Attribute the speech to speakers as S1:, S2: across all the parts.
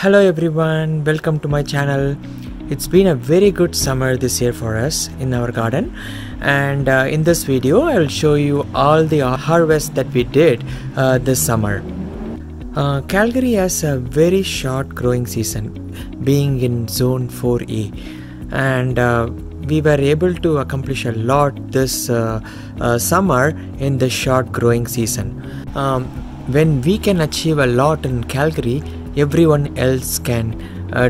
S1: Hello everyone, welcome to my channel. It's been a very good summer this year for us in our garden, and in this video I will show you all the harvest that we did this summer. Calgary has a very short growing season, being in zone 4E, and we were able to accomplish a lot this summer in the short growing season. When we can achieve a lot in Calgary, everyone else can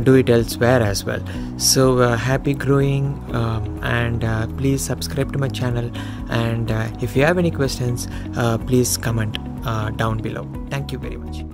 S1: do it elsewhere as well. So happy growing, and please subscribe to my channel, and if you have any questions, please comment down below. Thank you very much.